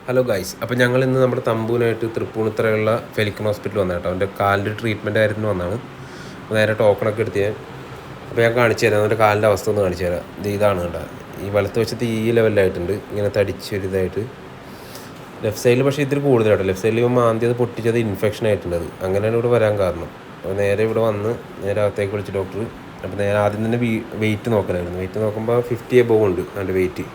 Hello guys, അപ്പോൾ ഞങ്ങൾ ഇന്ന് നമ്മുടെ തമ്പൂനായിട്ട് തൃപ്പൂണിത്തറയുള്ള ഫെലിക്കൺ ഹോസ്പിറ്റൽ വന്ന കേട്ടോ. അവൻ്റെ കാലിൻ്റെ ട്രീറ്റ്മെൻറ്റ് കാര്യത്തിന് വന്നതാണ്. നേരെ ടോക്കണൊക്കെ എടുത്ത് അപ്പോൾ ഞാൻ കാണിച്ചു തരാം അവൻ്റെ കാലിൻ്റെ അവസ്ഥ ഒന്ന് കാണിച്ചു തരാം. ഇതാണ് കേട്ടോ, ഈ വലത്ത് വശത്ത് ഈ ലെവലിലായിട്ടുണ്ട്, ഇങ്ങനെ തടിച്ചൊരിതായിട്ട്. ലെഫ്റ്റ് സൈഡിൽ പക്ഷേ ഇത്തിരി കൂടുതലാട്ടോ. ലെഫ്റ്റ് സൈഡിൽ ഇപ്പോൾ മാന്തിയത് പൊട്ടിച്ചത് ഇൻഫെക്ഷൻ ആയിട്ടുള്ളത്. അങ്ങനെയാണ് ഇവിടെ വരാൻ കാരണം. അപ്പോൾ നേരെ ഇവിടെ വന്ന് നേരെ അകത്തേക്ക് വിളിച്ച് ഡോക്ടർ. അപ്പോൾ നേരെ ആദ്യം തന്നെ വെയിറ്റ് നോക്കലായിരുന്നു. വെയിറ്റ് നോക്കുമ്പോൾ 50 എബോവ് ഉണ്ട് അവൻ്റെ വെയിറ്റ്.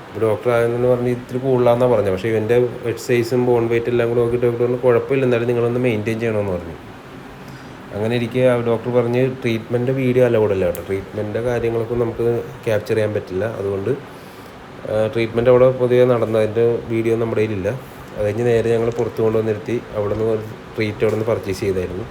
ഇപ്പോൾ ഡോക്ടർ ആയെന്ന് പറഞ്ഞ് ഇത്തിരി കൂടുതലാണെന്നാണ് പറഞ്ഞത്. പക്ഷേ ഇവൻ്റെ ഹെഡ് സൈസും ബോൺ വെയിറ്റ് എല്ലാം കൂടെ നോക്കിയിട്ട് ഡോക്ടർ പറഞ്ഞു കുഴപ്പമില്ല, എന്നാലും നിങ്ങളൊന്ന് മെയിൻറ്റെയിൻ ചെയ്യണമെന്ന് പറഞ്ഞു. അങ്ങനെ ഇരിക്കെ ഡോക്ടർ പറഞ്ഞ് ട്രീറ്റ്മെൻറ്റ് വീഡിയോ അലൗഡല്ല കേട്ടോ. ട്രീറ്റ്മെൻറ്റിൻ്റെ കാര്യങ്ങളൊക്കെ നമുക്ക് ക്യാപ്ചർ ചെയ്യാൻ പറ്റില്ല. അതുകൊണ്ട് ട്രീറ്റ്മെൻറ്റ് അവിടെ പൊതുവെ നടന്നതിൻ്റെ വീഡിയോ നമ്മുടെ കയ്യിലില്ല. അത് കഴിഞ്ഞ് നേരെ ഞങ്ങൾ പുറത്ത് കൊണ്ടുവന്നിരുത്തി അവിടെ നിന്ന് ഒരു ട്രീറ്റ് അവിടെ നിന്ന് പർച്ചേസ് ചെയ്തായിരുന്നു.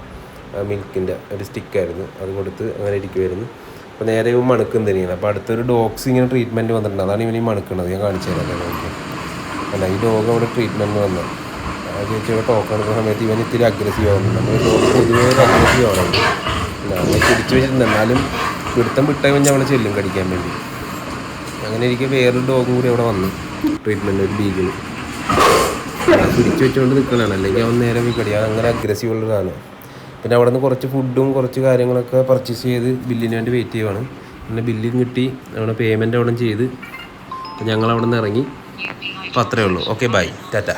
മിൽക്കിൻ്റെ ഒരു സ്റ്റിക്കായിരുന്നു, അത് കൊടുത്ത് അങ്ങനെ ഇരിക്കുമായിരുന്നു. അപ്പോൾ നേരെ ഇവൻ മണക്കും തന്നെയാണ്. അപ്പോൾ അടുത്തൊരു ഡോഗ്സ് ഇങ്ങനെ ട്രീറ്റ്മെൻറ്റ് വന്നിട്ടുണ്ട്. അതാണ് ഇവൻ ഈ മണക്കുന്നത്. ഞാൻ കാണിച്ചു തരാം നോക്കി. അല്ല, ഈ ഡോഗ് അവിടെ ട്രീറ്റ്മെൻറ്റ് വന്നത് ആ ചേച്ചിയുടെ ടോക്കൺ എടുക്കുന്ന സമയത്ത് ഇവൻ ഇത്തിരി അഗ്രസീവ് ആവുന്നുണ്ട്. നമ്മൾ ഡോഗ് പൊതുവേ ഒരു അഗ്രസീവ് ആവുന്നുണ്ട്. അവനെ പിടിച്ചു വെച്ചിട്ടുണ്ട്, എന്നാലും പിടുത്തം വിട്ടവൻ ഞങ്ങൾ ചെല്ലും കടിക്കാൻ വേണ്ടി. അങ്ങനെ ഇരിക്കും വേറൊരു ഡോഗും കൂടി അവിടെ വന്നു ട്രീറ്റ്മെൻറ്റ്, ഒരു ബീഗിൾ പിടിച്ചു വെച്ചുകൊണ്ട് നിൽക്കണതാണ്. അല്ലെങ്കിൽ അവൻ നേരെ പോയി കടിക്കുക. അങ്ങനെ അഗ്രസീവ് ഉള്ളതാണ്. പിന്നെ അവിടെ നിന്ന് കുറച്ച് ഫുഡും കുറച്ച് കാര്യങ്ങളൊക്കെ പർച്ചേസ് ചെയ്ത് ബില്ലിന് വേണ്ടി വെയിറ്റ് ചെയ്യുവാണ്. പിന്നെ ബില്ലും കിട്ടി, അവിടെ പേയ്മെൻറ്റ് അവിടെ ചെയ്ത് ഞങ്ങൾ അവിടെ നിന്ന് ഇറങ്ങി. അപ്പോൾ അത്രയേ ഉള്ളൂ. Okay, bye, Tata.